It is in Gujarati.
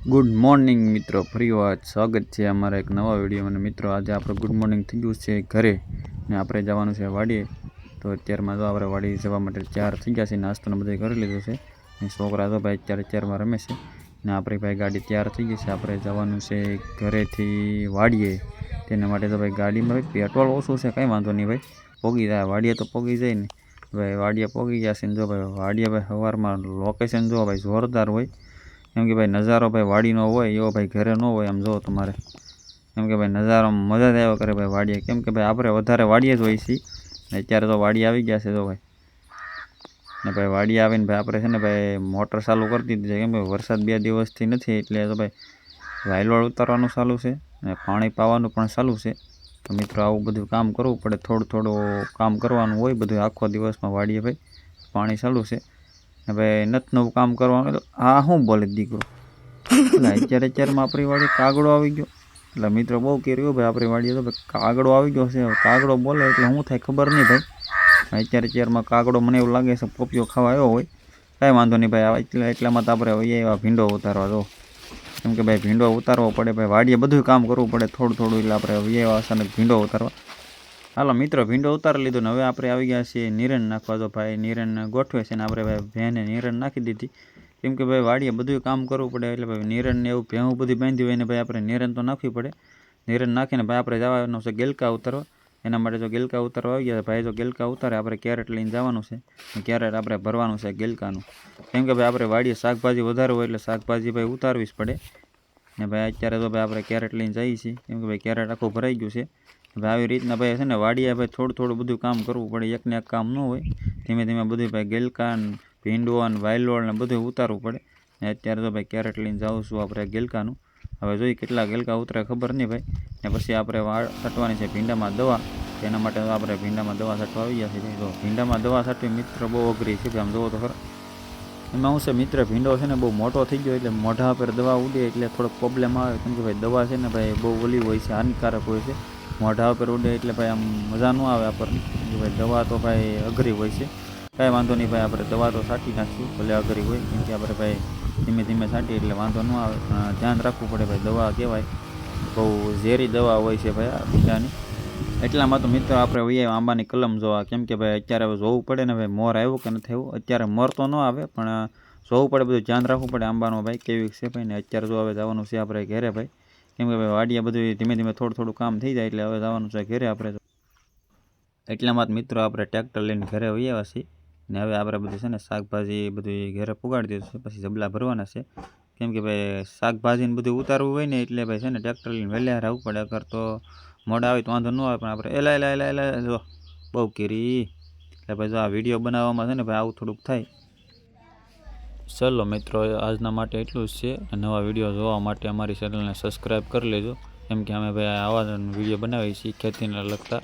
ગુડ મોર્નિંગ મિત્રો, ફરી વાત સ્વાગત છે અમારા એક નવા વિડીયો. અને મિત્રો આજે આપણે ગુડ મોર્નિંગ થઈ ગયું છે ઘરે ને આપણે જવાનું છે વાડીએ. તો અત્યારમાં તો આપણે વાડી જવા માટે તૈયાર થઈ ગયા છે. નાસ્તો બધું કરી લીધું છે ને છોકરા તો ભાઈ અત્યારમાં રમે છે ને આપણી ભાઈ ગાડી તૈયાર થઈ ગઈ છે. આપણે જવાનું છે ઘરેથી વાડીએ. તેના માટે તો ભાઈ ગાડીમાં પેટ્રોલ ઓછું છે, કંઈ વાંધો નહીં ભાઈ, પોગી જાય વાડીએ તો પોગી જાય ને ભાઈ. વાડીએ પોગી ગયા છે ને જો ભાઈ વાડીએ ભાઈ સવારમાં લોકેશન જો ભાઈ જોરદાર હોય. કેમ કે ભાઈ નજારો ભાઈ વાડીનો હોય એવો ભાઈ ઘરે ન હોય. આમ જો તમારે કેમ કે ભાઈ નજારો મજા જ આવ્યા કરે ભાઈ વાડીએ. કેમ કે ભાઈ આપણે વધારે વાડીએ જ હોય છીએ ને અત્યારે તો વાડી આવી ગયા છે તો ભાઈ. ને ભાઈ વાડી આવીને ભાઈ આપણે છે ને ભાઈ મોટર ચાલુ કરી દીધી છે. કેમ કે વરસાદ 2 દિવસથી નથી એટલે તો ભાઈ વાયલોળ ઉતારવાનું ચાલુ છે ને પાણી પાવાનું પણ ચાલુ છે. તો મિત્રો આવું બધું કામ કરવું પડે, થોડું થોડું કામ કરવાનું હોય બધું આખો દિવસમાં વાડીએ ભાઈ. પાણી ચાલુ છે ને ભાઈ નથી નવું કામ કરવાનું. આ શું બોલે દીકરો, એટલે અત્યારમાં આપણી વાડી કાગડો આવી ગયો. એટલે મિત્રો બહુ કર્યું ભાઈ આપણી વાડીએ તો ભાઈ કાગડો આવી ગયો છે. કાગડો બોલે એટલે શું થાય ખબર નહીં ભાઈ. અત્યારમાં કાગડો મને એવું લાગે છે પોપિયો ખાવા આવ્યો હોય. કાંઈ વાંધો નહીં ભાઈ, એટલામાં તો આપણે એવા ભીંડો ઉતારવા દો. કેમ કે ભાઈ ભીંડો ઉતારવો પડે ભાઈ, વાડીએ બધું કામ કરવું પડે થોડું થોડું. એટલે આપણે એવા અચાનક ભીંડો ઉતારવા. હાલો મિત્રો ભીંડો ઉતારી લીધો ને હવે આપણે આવી ગયા છીએ નિરણ નાખવા. તો ભાઈ નિરણ ગોઠવે છે ને આપણે ભાઈ ભેને નિરણ નાખી દીધી. કેમ કે ભાઈ વાડીએ બધું કામ કરવું પડે એટલે ભાઈ નિરણ ને એવું ભેહું બધું બાંધ્યું હોય ને ભાઈ આપણે નિરણ તો નાખવી પડે. નિરણ નાખીને ભાઈ આપણે જવાનું છે ગેલકા ઉતારવા. એના માટે જો ગેલકા ઉતારવા આવી ગયા ભાઈ, જો ગેલકા ઉતારે આપણે કેરેટ લઈને જવાનું છે. કેરેટ આપણે ભરવાનું છે ગેલકાનું. કેમ કે ભાઈ આપણે વાડીએ શાકભાજી વધારે હોય એટલે શાકભાજી ભાઈ ઉતારવી જ પડે ને ભાઈ. અત્યારે તો ભાઈ આપણે કેરેટ લઈને જઈએ છીએ કેમ કે ભાઈ કેરેટ આખું ભરાઈ ગયું છે. ભાઈ આવી રીતના ભાઈ છે ને વાડીએ ભાઈ થોડું થોડું બધું કામ કરવું પડે, એકને એક કામ ન હોય. ધીમે ધીમે બધું ભાઈ ગેલકાન ભીંડો અને વાયલોળ ને બધું ઉતારવું પડે. ને અત્યારે તો ભાઈ કેરેટ લઈને જાઉં છું આપણે ગેલકાનું. હવે જોઈએ કેટલા ગેલકા ઉતરે ખબર નહીં ભાઈ. ને પછી આપણે વાળ છાંટવાની છે ભીંડામાં દવા. એના માટે આપણે ભીંડામાં દવા છાંટવા આવી ગયા છે. તો ભીંડામાં દવા છાંટવી મિત્ર બહુ અઘરી છે, આમ જોવો તો ખરા. એમાં હું છે મિત્ર ભીંડો છે ને બહુ મોટો થઈ ગયો એટલે મોઢા પર દવા ઉડે એટલે થોડોક પ્રોબ્લેમ આવે. કેમ કે ભાઈ દવા છે ને ભાઈ બહુ ઓલી હોય છે, હાનિકારક હોય છે. મોઢા ઉપર ઉડે એટલે ભાઈ આમ મજા ન આવે આપણને. ભાઈ દવા તો ભાઈ અઘરી હોય છે. કાંઈ વાંધો નહીં ભાઈ, આપણે દવા તો છાંટી નાખીશું ભલે અઘરી હોય. કેમ કે આપણે ભાઈ ધીમે ધીમે છાંટીએ એટલે વાંધો ન આવે. પણ ધ્યાન રાખવું પડે ભાઈ, દવા કહેવાય બહુ ઝેરી દવા હોય છે ભાઈ આ ભીંડાની. એટલામાં તો મિત્રો આપણે વહી આંબાની કલમ જોવા. કેમ કે ભાઈ અત્યારે હવે જોવું પડે ને ભાઈ મોર આવ્યું કે નથી આવ્યું. અત્યારે મોર તો ન આવે પણ જોવું પડે, બધું ધ્યાન રાખવું પડે આંબાનો ભાઈ કેવી છે ભાઈ. ને અત્યારે જો હવે જવાનું છે આપણે ઘરે ભાઈ. કેમ કે ભાઈ વાડીએ બધું ધીમે ધીમે થોડું થોડું કામ થઈ જાય એટલે હવે જવાનું છે ઘરે આપણે. એટલામાં મિત્રો આપણે ટ્રેક્ટર લઈને ઘરે વહી આવ્યા છીએ ને હવે આપણે બધું છે ને શાકભાજી બધું ઘરે પુગાડી દીધું છે. પછી જબલા ભરવાના છે. કેમ કે ભાઈ શાકભાજીને બધું ઉતારવું હોય ને એટલે ભાઈ છે ને ટ્રેક્ટર લઈને વહેલા આવવું પડે. અગર તો મોડા આવે તો વાંધો ન આવે. પણ આપણે એલા જો બહુ કરી એટલે ભાઈ જો આ વિડીયો બનાવવામાં છે ને ભાઈ આવું થોડુંક થાય. ચલો મિત્રો આજના માટે એટલું જ છે. નવા વિડીયો જોવા માટે અમારી ચેનલને સબસ્ક્રાઈબ કરી લેજો. કેમ કે અમે ભાઈ આવા વિડીયો બનાવીએ છીએ ખેતીને લગતા.